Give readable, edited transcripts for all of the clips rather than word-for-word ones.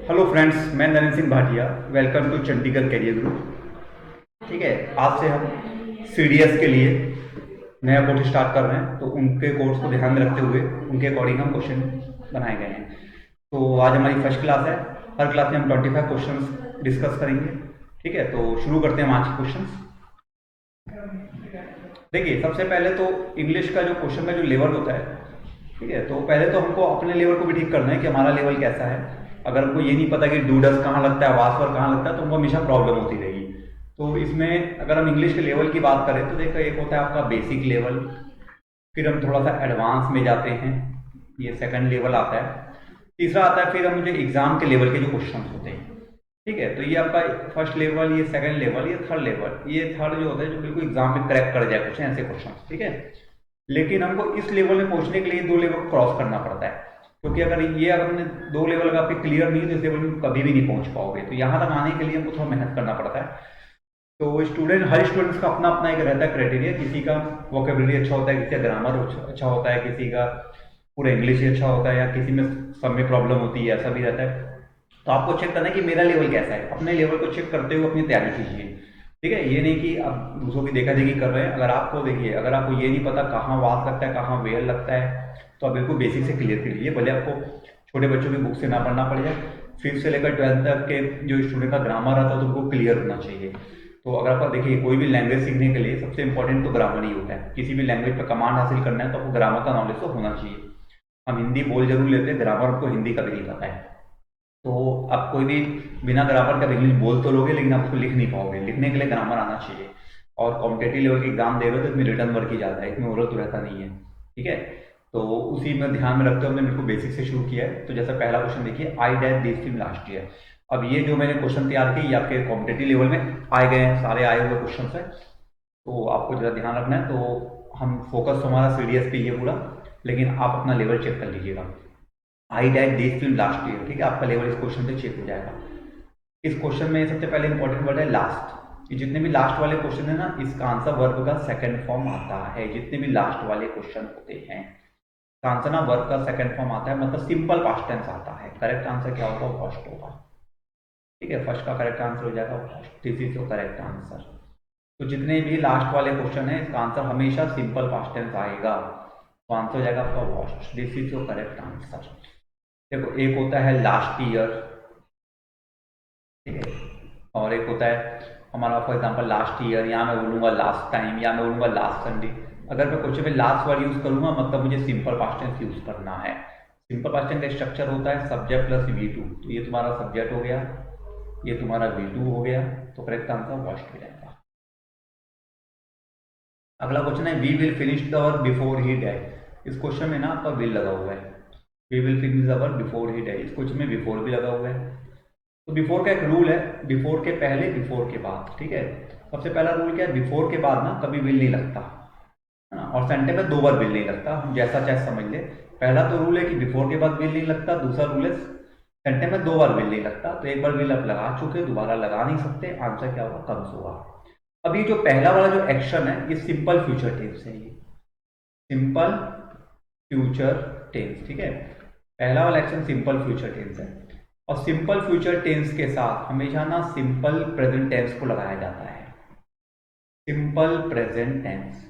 Hello friends, मैं Narendra Singh Bhatia. Welcome to Chandigarh career group. ठीक है, आज से हम सीडीएस के लिए नया कोर्स स्टार्ट कर रहे हैं, तो उनके कोर्स को ध्यान में रखते हुए उनके अकॉर्डिंग हम क्वेश्चन बनाए गए हैं। तो आज हमारी फर्स्ट क्लास है। हर क्लास में हम 25 क्वेश्चंस डिस्कस करेंगे। ठीक है, तो शुरू करते हैं हम आज के क्वेश्चंस। देखिए, सबसे पहले तो इंग्लिश का जो क्वेश्चन का जो लेवल होता है, ठीक है, तो पहले तो हमको अपने लेवल को भी ठीक करना है कि हमारा लेवल कैसा है। अगर हमको ये नहीं पता कि डूडस कहाँ लगता है, वास्वर कहाँ लगता है, तो हमको हमेशा प्रॉब्लम होती रहेगी। तो इसमें अगर हम इंग्लिश के लेवल की बात करें तो देखो, एक होता है आपका बेसिक लेवल, फिर हम थोड़ा सा एडवांस में जाते हैं, ये सेकंड लेवल आता है। तीसरा आता है फिर हम जो एग्जाम के लेवल के जो क्वेश्चन होते हैं। ठीक है, तो ये आपका फर्स्ट लेवल, ये सेकंड लेवल, ये थर्ड लेवल। ये थर्ड जो होता है जो बिल्कुल एग्जाम में क्रैक कर जाए क्वेश्चन, ऐसे क्वेश्चन। ठीक है, लेकिन हमको इस लेवल में पहुंचने के लिए दो लेवल को क्रॉस करना पड़ता है, क्योंकि अगर हमने दो लेवल का आपके क्लियर नहीं है तो इस लेवल में कभी भी नहीं पहुंच पाओगे। तो यहाँ तक आने के लिए हमको थोड़ा मेहनत करना पड़ता है। तो हर स्टूडेंट्स का अपना अपना एक रहता है क्राइटेरिया। किसी का वोकेबलरी अच्छा होता है, किसी का ग्रामर अच्छा होता है, किसी का पूरा इंग्लिश ही अच्छा होता है, या किसी में सब में प्रॉब्लम होती है, ऐसा भी रहता है। तो आपको चेक करना है कि मेरा लेवल कैसा है। अपने लेवल को चेक करते हुए अपनी तैयारी कीजिए। ठीक है, ये नहीं कि आप दूसरों की देखा देखी कर रहे हैं। अगर आपको देखिए, अगर आपको ये नहीं पता कहाँ वास लगता है, कहाँ वेल लगता है, तो आप बिल्कुल बेसिक से क्लियर कर लीजिए। भले आपको छोटे बच्चों की बुक से ना पढ़ना पड़ जाए। फिफ्थ से लेकर 12th तक के जो स्टूडेंट का ग्रामर आता है तो उनको क्लियर होना चाहिए। तो अगर आप देखिए, कोई भी लैंग्वेज सीखने के लिए सबसे इंपॉर्टेंट तो ग्रामर ही होता है। किसी भी लैंग्वेज पर कमांड हासिल करना है तो आपको ग्रामर का नॉलेज तो होना चाहिए। हम हिंदी बोल जरूर लेते हैं, ग्रामर को हिंदी कभी नहीं पता है। तो आप कोई भी बिना ग्रामर का इंग्लिश बोल तो लोगे, लेकिन आप उसको लिख नहीं पाओगे। लिखने के लिए ग्रामर आना चाहिए। और कॉम्पिटेटिव लेवल के एग्जाम दे रहे हो तो इसमें रिटर्न वर्क ही जाता है, इसमें ओरल तो रहता नहीं है। ठीक है, तो उसी में ध्यान में रखते हुए हमने बिल्कुल बेसिक से शुरू किया है। तो जैसा पहला क्वेश्चन देखिए, I dash this film last year. अब ये जो मैंने क्वेश्चन तैयार किए, ये आपके कॉम्पिटेटिव लेवल में आए गए हैं, सारे आए हुए क्वेश्चन है। तो आपको जरा ध्यान रखना है। तो हम फोकस तो हमारा सीडीएस पे ही है पूरा, लेकिन आप अपना लेवल चेक कर लीजिएगा। I diet this film last year, ठीक है, आपका लेवल इस क्वेश्चन से चेक हो जाएगा। इस क्वेश्चन में सबसे पहले इंपॉर्टेंट वर्ड है लास्ट। ये जितने भी लास्ट वाले क्वेश्चन है ना, इसका आंसर वर्ब का सेकंड फॉर्म आता है। जितने भी लास्ट वाले क्वेश्चन होते हैं, इसका आंसर ना वर्ब का सेकंड फॉर्म आता है, मतलब सिंपल पास्ट टेंस आता है। करेक्ट आंसर क्या होगा? फर्स्ट होगा। ठीक है, फर्स्ट का करेक्ट आंसर हो जाएगा first. This is your correct answer. तो जितने भी लास्ट वाले क्वेश्चन है, इसका आंसर हमेशा सिंपल पास्ट टेंस आएगा। तो आंसर हो जाएगा आपका watched. This is your correct answer. देखो, एक होता है लास्ट ईयर, ठीक है, और एक होता है हमारा फॉर एग्जांपल लास्ट ईयर, या मैं बोलूंगा लास्ट टाइम, या मैं बोलूंगा लास्ट संडे। अगर मैं क्वेश्चन में लास्ट वर्ड यूज करूंगा, मतलब मुझे सिंपल पास्ट टेंस यूज करना है। सिंपल पास्ट टेंस का स्ट्रक्चर होता है सब्जेक्ट प्लस वी टू। तो ये तुम्हारा सब्जेक्ट हो गया, ये तुम्हारा वी टू हो गया। तो करेक्ट आंसर वॉस्ट हो जाएगा। अगला क्वेश्चन है, we will finish the work before he die. इस क्वेश्चन में ना आपका विल लगा हुआ है। We will finish the work before he die, इस क्वेश्चन में बिफोर भी लगा हुआ है। तो बिफोर का एक रूल है, बिफोर के पहले बिफोर के बाद। ठीक है, सबसे पहला रूल क्या है, बिफोर के बाद ना कभी विल नहीं लगता है ना, और सेंटेंस में दो बार विल नहीं लगता। हम जैसा चाहे समझ ले। पहला तो रूल है कि बिफोर के बाद विल नहीं लगता। दूसरा रूल है सेंटेंस में दो बार विल नहीं लगता। तो एक बार विल आप लगा चुके, दोबारा लगा नहीं सकते। आंसर क्या होगा? कम्स होगा। अभी जो पहला वाला जो एक्शन है, ये सिंपल फ्यूचर टेंस है। ये सिंपल फ्यूचर टेंस, ठीक है, पहला वाला एक्शन सिंपल फ्यूचर टेंस है। और सिंपल फ्यूचर टेंस के साथ हमेशा ना सिंपल प्रेजेंट टेंस को लगाया जाता है। Simple present tense.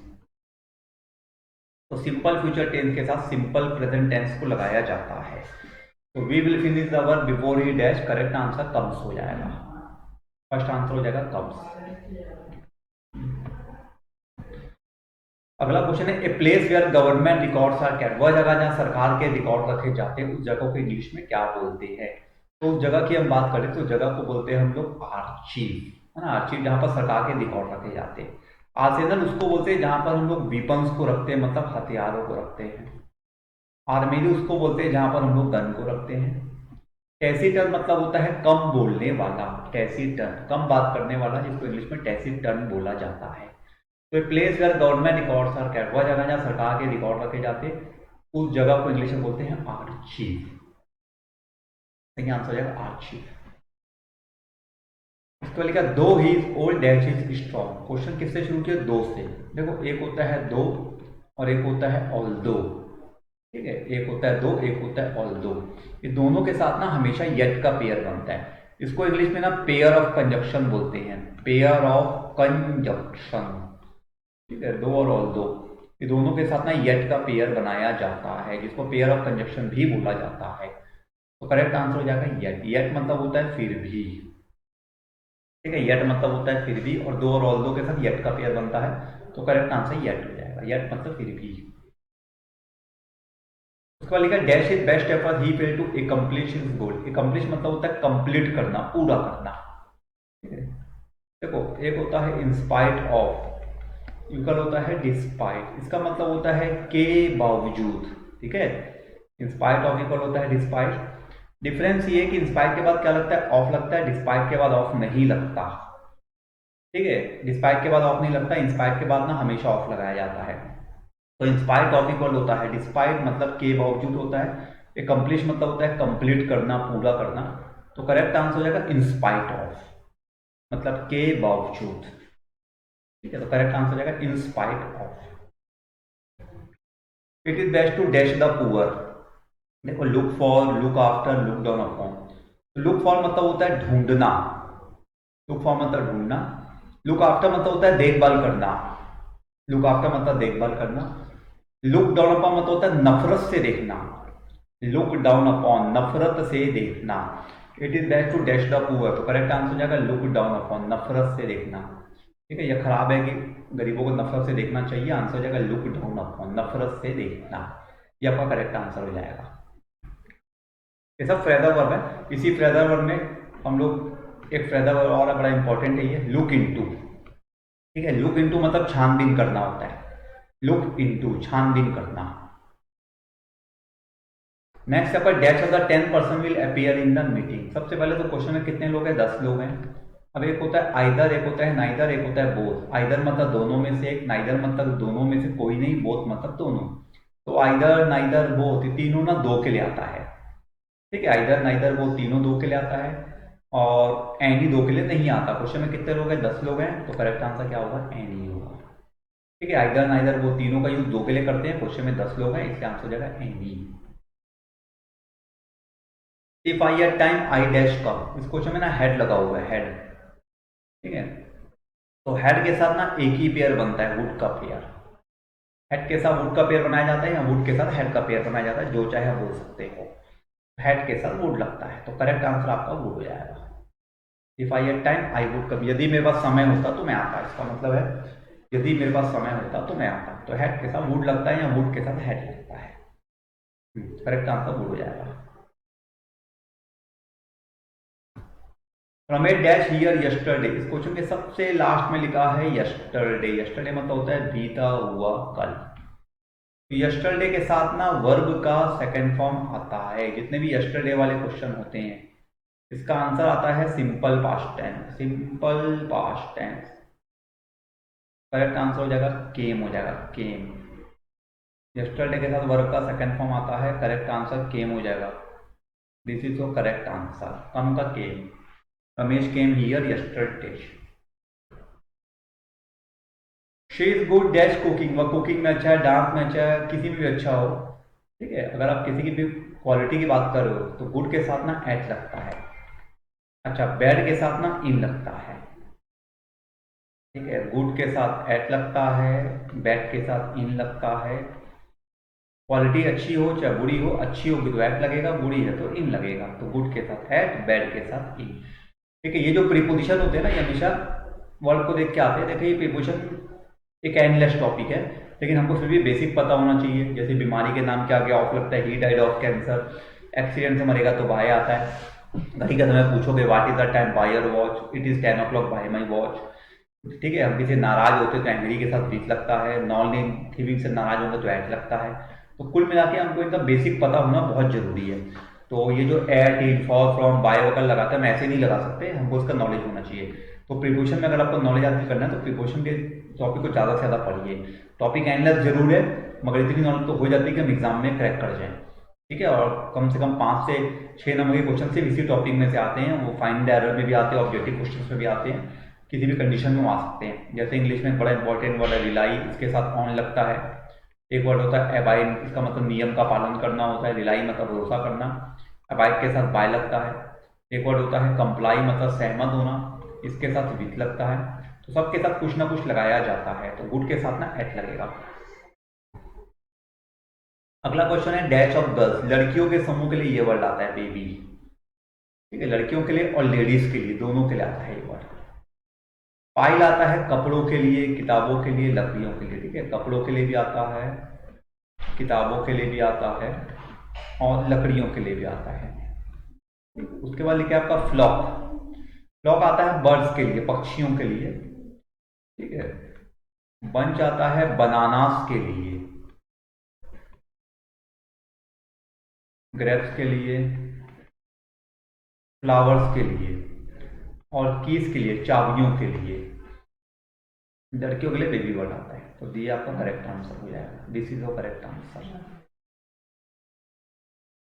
तो सिंपल फ्यूचर टेंस के साथ सिंपल प्रेजेंट टेंस को लगाया जाता है। तो we will finish the work before he dash, correct answer comes हो जाएगा। फर्स्ट आंसर हो जाएगा कम्स। अगला क्वेश्चन है, a place where government records are kept. वह जगह जहां सरकार के रिकॉर्ड रखे जाते हैं, उस जगह को इंग्लिश में क्या बोलते हैं? तो उस जगह की हम बात करें तो जगह को बोलते हैं हम लोग आर्चीव, है ना। आर्चीव जहां पर सरकार के रिकॉर्ड रखे जाते हैं। आर्सेनल उसको बोलते हैं जहां पर हम लोग वीपन्स को रखते हैं, मतलब हथियारों को रखते हैं। आर्मेरी उसको बोलते हैं जहां पर हम लोग गन को रखते हैं। टैसीटर्न मतलब होता है कम बोलने वाला। टैसीटर्न कम बात करने वाला, जिसको इंग्लिश में टैसीटर्न बोला जाता है। तो place where government records are kept, वह जगह जहां सरकार के रिकॉर्ड रखे जाते, उस जगह को इंग्लिश में बोलते हैं आर्चीव। सही आंसर हो जाएगा आर्चीव। इसको लिखा, दो he is old dash is strong. Question किससे शुरू किया? दो से। देखो, एक होता है दो और एक होता है ऑल दो। ठीक है, एक होता है दो, एक होता है ऑल दो। ये दोनों के साथ ना हमेशा येट का पेयर बनता है। इसको इंग्लिश में ना पेयर ऑफ कंजक्शन बोलते हैं, पेयर ऑफ कंजक्शन। ठीक है, दो और ऑल दो, ये दोनों के साथ ना येट का पेयर बनाया जाता है, जिसको पेयर ऑफ कंजक्शन भी बोला जाता है। तो करेक्ट आंसर हो जाएगा येट। येट मतलब होता है फिर भी। ठीक है, येट मतलब होता है फिर भी, और दो और ऑल दो के साथ येट का पेयर बनता है, तो करेक्ट आंसर येट हो जाएगा। येट मतलब फिर भी। उसके बाद लिखा dash is best effort he fail to accomplish his goal. Accomplish मतलब होता है कंप्लीट करना, पूरा करना। ठीक है, देखो एक होता है इंस्पाइट ऑफ, इक्वल होता है डिस्पाइट। इसका मतलब होता है के बावजूद। ठीक है, इंस्पाइट ऑफ इक्वल होता है डिस्पाइट। डिफरेंस ये है कि इंस्पाइट के बाद क्या लगता है, ऑफ लगता है, डिस्पाइट के बाद ऑफ नहीं लगता। ठीक है, डिस्पाइट के बाद ऑफ नहीं लगता, इंस्पाइट के बाद ना हमेशा ऑफ लगाया जाता है। तो इंस्पाइट ऑफ इक्वल होता है डिस्पाइट, मतलब के बावजूद होता है। एकम्प्लिश मतलब होता है कंप्लीट करना, पूरा करना। तो करेक्ट आंसर हो जाएगा इंस्पाइट ऑफ, मतलब के बावजूद। ठीक है, तो करेक्ट आंसर हो जाएगा in spite of. It is best to dash the poor. देखो look for, look after, look down upon. Look for मतलब होता है ढूंढना, लुक फॉर मतलब ढूंढना। लुक आफ्टर मतलब होता है देखभाल करना, लुक आफ्टर मतलब देखभाल करना। लुक डाउन अपॉन मतलब होता है नफरत से देखना, लुक डाउन अपॉन नफरत से देखना। It is best to dash the poor, तो करेक्ट आंसर हो जाएगा लुक डाउन अपॉन, नफरत से देखना। ठीक है, यह खराब है कि गरीबों को नफरत से देखना चाहिए, आंसर हो जाएगा लुक डाउन अपॉन, नफरत से देखना। यह आपका करेक्ट आंसर हो जाएगा। ये सब फ्रेजल वर्ब है। इसी फ्रेजल वर्ब में हम लोग एक फ्रेजल वर्ब और बड़ा इंपॉर्टेंट है, ये लुक इनटू। ठीक है, लुक इनटू मतलब छानबीन करना होता है, लुक इनटू छानबीन करना। नेक्स्ट है पर dash of the 10% will appear in the meeting. सबसे पहले तो क्वेश्चन में कितने लोग हैं, 10 लोग हैं। अब एक होता है आइदर, एक होता है नाइदर, एक होता है बोथ। आइदर मतलब दोनों में से एक, नाइदर मतलब दोनों में से कोई नहीं, बोथ मतलब दोनों। तो आइदर नाइदर बोथ तीनों ना दो के लिए आता है। ठीक है, आइदर नाइदर बोथ तीनों दो के लिए आता है, और एनी दो के लिए नहीं आता। क्वेश्चन में कितने लोग हैं, 10 लोग हैं, तो करेक्ट आंसर क्या होगा, एनी होगा। ठीक है, आइदर नाइदर वो तीनों का यूज दो के लिए करते हैं, क्वेश्चन में 10 लोग हैं, इसलिए आंसर हो जाएगा any. If I at time I dash come, इस क्वेश्चन में ना हेड लगा हुआ है, हेड। ठीक है, तो हेड के साथ ना एक ही पेयर बनता है, वुड का पेयर। हेड के साथ वुड का पेयर बनाया जाता है, या वुड के साथ हेड का पेयर बनाया जाता है, जो चाहे आप बोल सकते हो। हेड के साथ वुड लगता है, तो करेक्ट आंसर आपका वुड हो जाएगा। If I had time I would come, यदि मेरे पास समय होता तो मैं आता, इसका मतलब है यदि मेरे पास समय होता तो मैं आता। तो हेड के साथ वुड लगता है, या वुड के साथ हेड लगता है। करेक्ट आंसर वुड हो जाएगा। रमेश डैश हियर यस्टरडे, इस क्वेश्चन के सबसे लास्ट में लिखा है यस्टरडे। यस्टरडे मतलब होता है बीता हुआ कल। तो यस्टरडे के साथ ना वर्ब का सेकंड फॉर्म आता है, जितने भी यस्टरडे वाले क्वेश्चन होते हैं, इसका आंसर आता है simple past tense, simple past tense. Correct answer हो जाएगा केम, हो जाएगा केम। यस्टरडे के साथ वर्ब का सेकंड फॉर्म आता है, करेक्ट आंसर केम हो जाएगा। This is your correct answer, come का came. Ramesh came here yesterday. She is good dash cooking, वह कुकिंग में अच्छा है, डांस में अच्छा है, किसी में भी अच्छा हो। ठीक है, अगर आप किसी की भी क्वालिटी की बात कर रहे हो तो गुड के साथ ना एच लगता है। अच्छा, बैड के साथ ना इन लगता है। ठीक है, गुड के साथ एट लगता है, बैड के साथ इन लगता है। क्वालिटी अच्छी हो चाहे बुरी हो, अच्छी होगी तो एट लगेगा, बुरी है तो इन लगेगा। तो गुड के साथ एट, बैड के साथ इन। ठीक है, ये जो प्रीपोजिशन होते हैं ना, ये हमेशा वर्ड को देख के आते हैं। देखिए ये प्रीपोजिशन एक एंडलेस टॉपिक है, लेकिन हमको फिर भी बेसिक पता होना चाहिए। जैसे बीमारी के नाम के आगे ऑफ लगता है, he died of cancer. Accident से मरेगा तो बाय आता है। घड़ी का समय पूछोगे, what is the time, by your watch, it is 10 o'clock, bye my watch. ठीक है, हम किसी नाराज होते हैं तो एंग्री के साथ बीच लगता है, नॉन लिविंग से नाराज होंगे तो एट लगता है। तो कुल मिला के हमको इनका बेसिक पता होना बहुत जरूरी है। तो ये जो at, in, for, from, by वगैरह लगाते हैं, हम ऐसे नहीं लगा सकते, हमको इसका नॉलेज होना चाहिए। तो प्रीपोजिशन में अगर आपको नॉलेज हासिल करना है तो प्रीपोजिशन के टॉपिक को ज़्यादा से ज़्यादा पढ़िए। टॉपिक एंडलेस जरूर है, मगर इतनी नॉलेज तो हो जाती है कि हम एग्जाम में क्रैक कर जाएं। ठीक है, और कम से कम 5 से 6 नंबर के क्वेश्चन सिर्फ इसी टॉपिक में से आते हैं। वो फाइंड एरर में भी आते हैं, ऑब्जेक्टिव क्वेश्चन में भी आते हैं, किसी भी कंडीशन में आ सकते हैं। जैसे इंग्लिश में बड़ा इंपॉर्टेंट वर्ड है रिलाई, इसके साथ ऑन लगता है। एक वर्ड होता है अबाइड, इसका मतलब नियम का पालन करना होता है। रिलाई मतलब भरोसा करना, अबाइड के साथ बाय लगता है। एक वर्ड होता है कंप्लाई मतलब सहमत होना, इसके साथ विथ लगता है। तो सबके साथ कुछ ना कुछ लगाया जाता है, तो गुड के साथ ना एट लगेगा। अगला क्वेश्चन है डैश ऑफ गर्ल्स, लड़कियों के समूह के लिए ये वर्ड आता है बेबी। ठीक है, लड़कियों के लिए और लेडीज के लिए, दोनों के लिए आता है ये वर्ड। पाइल आता है कपड़ों के लिए, किताबों के लिए, लकड़ियों के लिए। ठीक है, कपड़ों के लिए भी आता है, किताबों के लिए भी आता है और लकड़ियों के लिए भी आता है। उसके बाद लिखा है आपका फ्लॉक। फ्लॉक आता है बर्ड्स के लिए, पक्षियों के लिए। ठीक है, बंच आता है बनानास के लिए, ग्रेप्स के लिए, फ्लावर्स के लिए और कीज के लिए, चाबियों के लिए। लड़कियों के लिए बेबी वर्ड आता है। तो ये आपका करेक्ट आंसर हो जाएगा, this is the correct answer.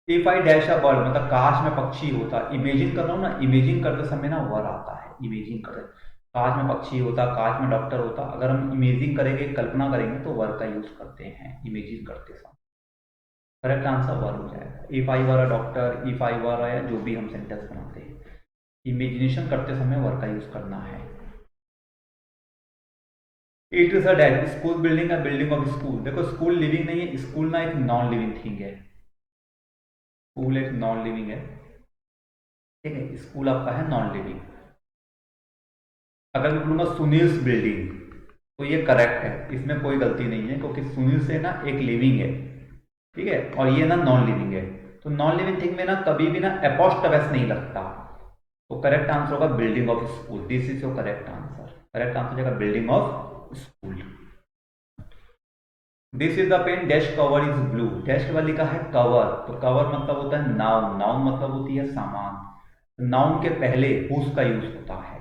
If I dash a bird मतलब काश में पक्षी होता, इमेजिन कर रहा हूँ ना, इमेजिन करते समय ना वर्ड आता है, इमेजिन करते काश में पक्षी होता, काश में डॉक्टर होता। अगर हम इमेजिन करेंगे, कल्पना करेंगे तो वर्ड का यूज करते हैं इमेजिन करते समय। करेक्ट आंसर वर्ड हो जाएगा। If I were a doctor, if I were, या जो भी हम सेंटेंस बनाते हैं, इमेजिनेशन करते समय वर्ड का यूज करना है। It is a dash school building, a building of school. देखो स्कूल लिविंग नहीं है, स्कूल ना एक नॉन लिविंग थिंग है, स्कूल एक नॉन लिविंग है। ठीक है, स्कूल आपका है नॉन लिविंग। अगर मैं बोलूंगा सुनील्स बिल्डिंग तो ये करेक्ट है, इसमें कोई गलती नहीं है, क्योंकि सुनील से ना एक लिविंग है। ठीक है, और ये ना नॉन लिविंग है। तो नॉन लिविंग थिंग में ना कभी भी ना एपोस्ट्रोफस नहीं लगता। तो करेक्ट आंसर होगा building of school, this is your correct answer. Correct answer हो जाएगा building of school. This is the pen dash cover is blue, dash के बाद लिखा है कवर। तो कवर मतलब होता है नाउन, नाउन मतलब होती है सामान। नाउन के पहले हुज का यूज होता है।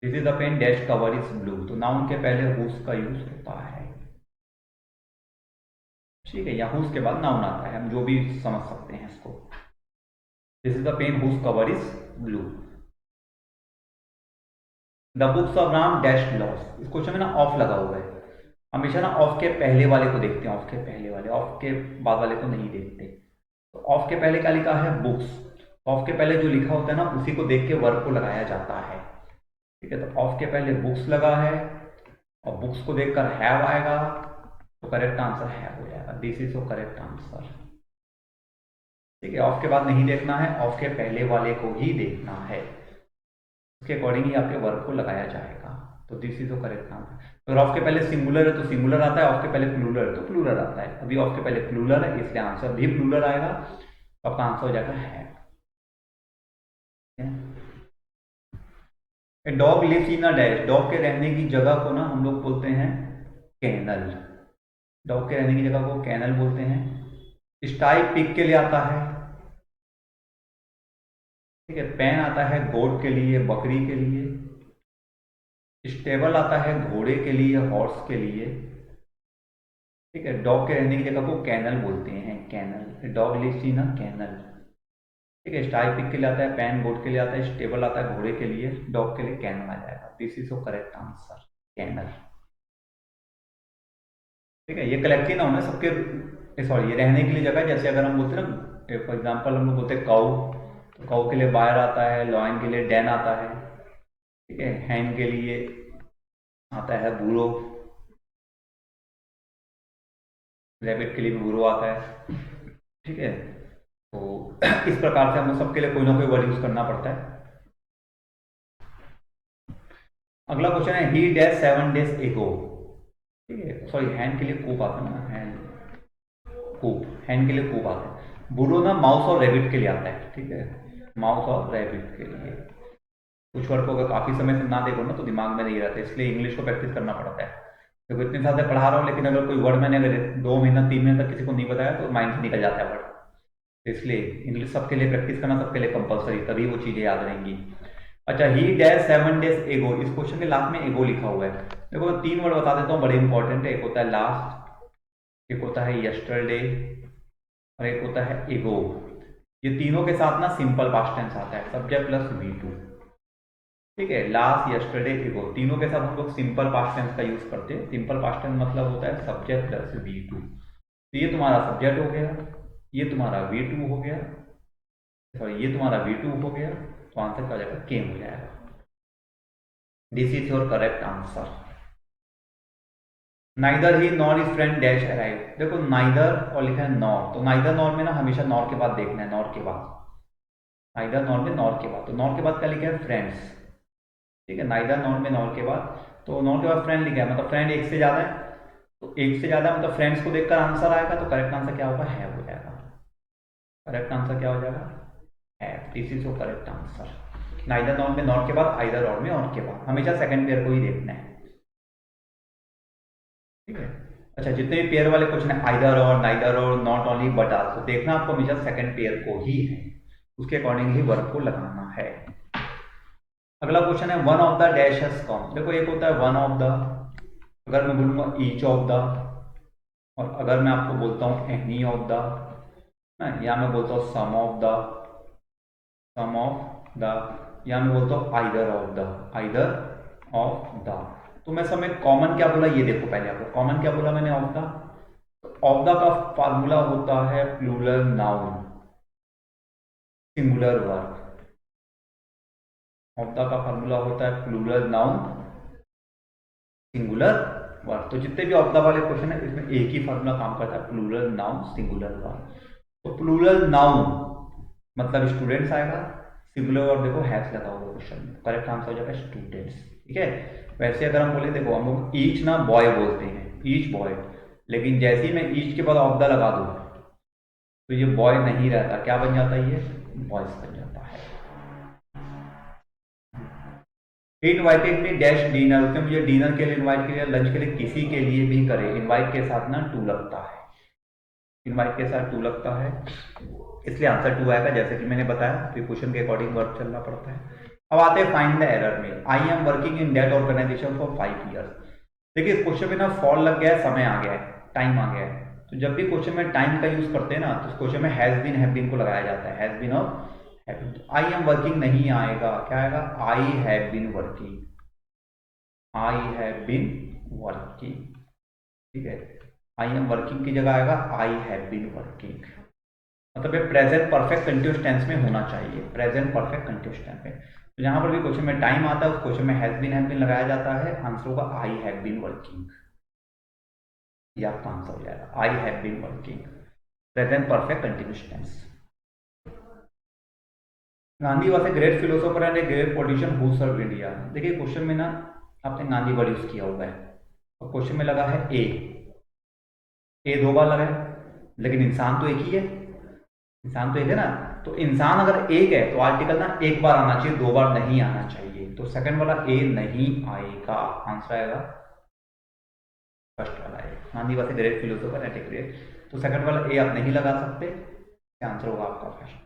This is the pen dash cover is blue, तो नाउन के पहले हुज का यूज होता है। ठीक है, या हुज के बाद नाउन आता है, हम जो भी समझ सकते हैं इसको। This is the pen whose cover is blue. The books of Ram dash lost, इस क्वेश्चन में ना ऑफ लगा हुआ है। हमेशा ना ऑफ के पहले वाले को देखते हैं, ऑफ के पहले वाले, ऑफ के बाद वाले को नहीं देखते। तो ऑफ के पहले क्या लिखा है बुक्स, ऑफ के पहले जो लिखा होता है ना उसी को देख के वर्ब को लगाया जाता है। ठीक है, तो ऑफ के पहले बुक्स लगा है और बुक्स को देखकर हैव आएगा, तो करेक्ट आंसर हैव हो जाएगा, this is your correct answer. ठीक है, ऑफ के बाद नहीं देखना है, ऑफ के पहले वाले को ही देखना है, उसके अकॉर्डिंग ही आपके वर्ब को लगाया जाएगा। तो this is your correct answer. तो ऑफ के पहले सिंगुलर है तो सिंगुलर आता है, ऑफ के पहले प्लूरल है तो प्लूरल आता है। अभी ऑफ के पहले प्लूरल है इसलिए आंसर भी प्लूरल आएगा, तो आपका आंसर हो जाएगा है। Dog lives in a dash, dog के रहने की जगह को ना हम लोग बोलते हैं कैनल। डॉग के रहने की जगह को कैनल बोलते हैं। स्टाई पिग के लिए आता है। ठीक है, पैन आता है गोट के लिए, बकरी के लिए। स्टेबल आता है घोड़े के लिए, हॉर्स के लिए। ठीक है, डॉग के रहने की जगह को कैनल बोलते हैं, kennel. Dog lives in a kennel. ठीक है, स्टाई पिग के लिए आता है, पैन गोट के लिए आता है, स्टेबल आता है घोड़े के लिए, डॉग के लिए कैनल आ जाएगा। This is your correct answer, kennel. ठीक है, ये कलेक्टिव नाउन है सबके, सॉरी ये रहने के लिए जगह। जैसे अगर हम बोलते हैं ना, फॉर एग्जांपल हम लोग बोलते हैं काऊ, तो काऊ के लिए बायर आता है, लॉयन के लिए डैन आता है। ठीक है, हैन के लिए आता है बूरो, रैबिट के लिए भी बूरो आता है। ठीक है, तो इस प्रकार से हम लोग सबके लिए कोई ना कोई वर्ड यूज करना पड़ता है। अगला क्वेश्चन है ही डैश 7 days एगो। ठीक है, सॉरी हैंड के लिए कूप आता है ना, हैंड कूप, हैंड के लिए कूप आता है। बुरो ना माउस और रैबिट के लिए आता है। ठीक है, माउस और रैबिट के लिए। कुछ वर्ड को अगर काफी समय से ना देखो ना तो दिमाग में नहीं रहता, इसलिए इंग्लिश को प्रैक्टिस करना पड़ता है। देखो इतने साल से पढ़ा रहा हूँ, लेकिन अगर कोई वर्ड मैंने अगर 2 महीना 3 महीने तक किसी को नहीं बताया तो माइंड से निकल जाता है वर्ड। इसलिए इंग्लिश सबके लिए प्रैक्टिस करना सबके लिए कंपलसरी, तभी वो चीजें याद रहेंगी। अच्छा, ही डैश 7 days एगो, इस क्वेश्चन के लास्ट में एगो लिखा हुआ है। देखो मैं 3 वर्ड बता देता हूँ, बड़े इंपॉर्टेंट है। एक होता है लास्ट, एक होता है यस्टरडे और एक होता है एगो। ये तीनों के साथ ना सिंपल पास्ट टेंस आता है, सब्जेक्ट प्लस V2। ठीक है, लास्ट यस्टरडे एगो, तीनों के साथ हम लोग सिंपल पास्ट टेंस का यूज करते हैं। सिंपल पास्ट टेंस मतलब होता है सब्जेक्ट प्लस V2। तो ये तुम्हारा सब्जेक्ट हो गया, ये तुम्हारा V2 हो गया, सॉरी ये तुम्हारा V2 हो गया, तो आंसर क्या हो जाएगा, केम हो जाएगा। This is your correct answer. Neither he nor is friend dash arrive, देखो नाइदर और लिखा है नॉर, तो नाइदर नॉर में ना हमेशा नॉर के बाद देखना है, नॉर के बाद, नाइदर नॉर में नॉर के बाद, तो नॉर के बाद क्या लिखा है, फ्रेंड्स। ठीक है, नाइदर नॉर में नॉर के बाद, तो नॉर के बाद फ्रेंड लिखा है, मतलब फ्रेंड एक से ज्यादा है, तो एक से ज्यादा मतलब फ्रेंड्स को देखकर आंसर आएगा, तो करेक्ट आंसर क्या होगा, है हो जाएगा। करेक्ट आंसर क्या हो जाएगा, है। This is your correct answer. Neither nor में नॉर के बाद, आइदर और में और के बाद, हमेशा सेकंड पेयर को ही देखना है। ठीक है, अच्छा जितने भी पेयर वाले क्वेश्चन है, आइदर और, नाइदर और, नॉट ओनली बट आल्सो, देखना आपको हमेशा सेकंड पेयर को ही है, उसके अकॉर्डिंग ही वर्ब को लगाना है। अगला क्वेश्चन है one of the dash has come, देखो एक होता है वन ऑफ द, अगर मैं बोलूंगा ईच ऑफ द, और अगर मैं आपको बोलता हूं एनी ऑफ द, या मैं बोलता हूं some of the, some of the, या मैं बोलता हूं either of the, either of the, तो मैं सब में कॉमन क्या बोला, ये देखो पहले आपको कॉमन क्या बोला मैंने, ऑफ द। ऑफ द का फार्मूला होता है plural noun singular verb, of the का फार्मूला होता है प्लूरल नाउन सिंगुलर वर्ब, तो जितने भी ऑफ द वाले क्वेश्चन है इसमें एक ही फार्मूला काम करता है, प्लूरल नाउन सिंगुलर वर्ब। तो प्लूरल नाउन मतलब स्टूडेंट्स आएगा, सिंगुलर वर्ब देखो हैज लगा हुआ क्वेश्चन में, करेक्ट आंसर हो जाएगा स्टूडेंट्स। ठीक है, वैसे अगर हम बोले, देखो हम लोग ईच ना बॉय बोलते हैं, ईच बॉय, लेकिन जैसे ही मैं ईच के बाद ऑफ द लगा दूं तो ये बॉय नहीं रहता, क्या बन जाता है, ये बॉयज बन जाता है। इनवाइटेड मी डैश डिनर, उसने मुझे डिनर के लिए इनवाइट किया, लंच के लिए, किसी के लिए भी करे, इनवाइट के साथ ना टू लगता है, इनवाइट के साथ टू लगता है, इसलिए आंसर टू आएगा, जैसे कि मैंने बताया तो क्वेश्चन के अकॉर्डिंग वर्क चलना पड़ता है। अब आते हैं फाइंड द एरर में, I am working in that organisation for 5 years. देखिए इस क्वेश्चन में ना फॉल लग गया है, समय आ गया है, टाइम आ गया है, तो जब भी क्वेश्चन में टाइम का यूज करते हैं ना, तो क्वेश्चन में हैज बीन हैव बीन को लगाया जाता है, हैज बीन और have been. I am working नहीं आएगा, क्या आएगा, I have been working, I have been working. ठीक है, आई एम वर्किंग की जगह आएगा आई हैव बीन वर्किंग, मतलब ये प्रेजेंट परफेक्ट कंटिन्यूअस टेंस में होना चाहिए, प्रेजेंट परफेक्ट कंटिन्यूअस टेंस में। तो जहां पर भी क्वेश्चन में टाइम आता है उस क्वेश्चन में हैज बीन लगाया जाता है, आंसर होगा आई हैव बीन वर्किंग, ये आपका आंसर हो जाएगा, I have been working, present perfect continuous tense. Gandhi was a great philosopher and a great politician who serve India, देखिए क्वेश्चन में ना आपने गांधी वर्ड यूज किया हुआ है, और क्वेश्चन में लगा है ए 2 बार लगा है, लेकिन इंसान तो एक ही है, इंसान तो एक है ना, तो इंसान अगर एक है तो आर्टिकल ना एक बार आना चाहिए, 2 बार नहीं आना चाहिए, तो सेकंड वाला ए नहीं आएगा, आंसर आएगा फर्स्ट वाला है, Gandhi was a great philosopher and a great, तो सेकंड वाला ए आप नहीं लगा सकते, आंसर होगा आपका first,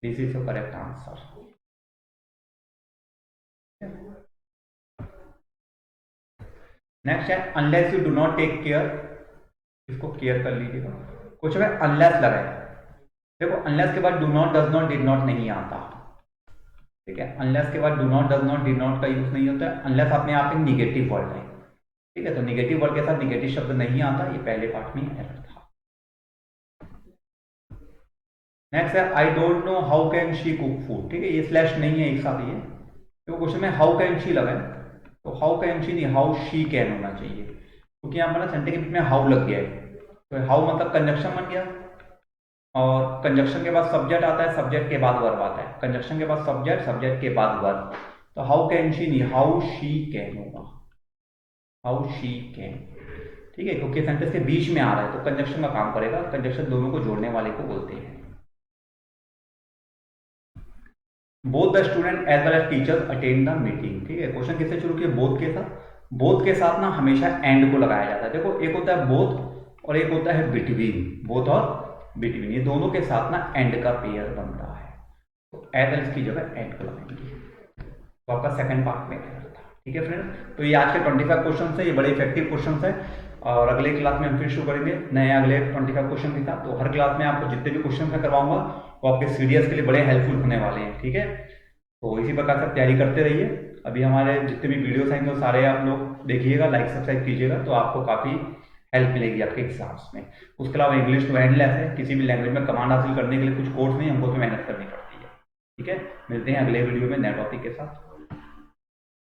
this is your correct answer. Next है unless you do not take care, इसको केयर कर लीजिएगा, कुछ में अनलेस लगा है, देखो अनलेस के बाद do not, does not, did not नहीं आता, ठीक है, अनलेस के बाद do not, does not, did not का यूज नहीं होता है, अनलेस अपने आप एक निगेटिव वर्ड है, ठीक है, तो निगेटिव वर्ड के साथ निगेटिव शब्द नहीं आता, ये पहले पार्ट में एरर था। नेक्स्ट है I don't know how can she cook food, ठीक है, ये स्लैश नहीं है एक साथ, ये तो क्वेश्चन में हाउ कैन शी लगा है, तो हाउ कैन शी नहीं, हाउ शी कैन होना चाहिए, क्योंकि यहाँ पर ना सेंटेंस के बीच में हाउ लग गया है, तो हाउ मतलब कंजक्शन बन गया, और कंजक्शन के बाद सब्जेक्ट आता है, सब्जेक्ट के बाद वर्ब आता है, कंजक्शन के बाद सब्जेक्ट, सब्जेक्ट के बाद वर्ब, तो हाउ कैन शी नहीं, हाउ शी कैन होगा, हाउ शी कैन, ठीक है, क्योंकि सेंटेंस के बीच में आ रहा है तो कंजक्शन का काम करेगा, कंजक्शन दोनों को जोड़ने वाले को बोलते हैं। Both the student as well as teachers attend the meeting, ठीक है, क्वेश्चन किससे शुरू किया, बोथ के साथ, बोथ के साथ ना हमेशा एंड को लगाया जाता है, देखो एक होता है बोथ और एक होता है बिटवीन, बोथ और बिटवीन, ये दोनों के साथ ना एंड का पेयर बनता है, तो एज वेल एज की जगह एंड को लगाएंगे, तो आपका सेकंड पार्ट में एरर था। ठीक है फ्रेंड, तो ये आज के 25 क्वेश्चन है, ये बड़े इफेक्टिव क्वेश्चन है, और अगले क्लास में हम फिर शुरू करेंगे नए अगले 25 क्वेश्चन के साथ, तो हर क्लास में आपको जितने भी क्वेश्चन मैं करवाऊंगा वो आपके सीडीएस के लिए बड़े हेल्पफुल होने वाले हैं। ठीक है, तो इसी प्रकार से तैयारी करते रहिए, अभी हमारे जितने भी वीडियोस आएंगे वो सारे आप लोग देखिएगा, लाइक सब्सक्राइब कीजिएगा, तो आपको काफ़ी हेल्प मिलेगी आपके एग्जाम्स में। उसके अलावा इंग्लिश तो एंडलेस है, किसी भी लैंग्वेज में कमांड हासिल करने के लिए कुछ कोर्स नहीं, हमको तो मेहनत करनी पड़ती है। ठीक है, मिलते हैं अगले वीडियो में नए टॉपिक के साथ।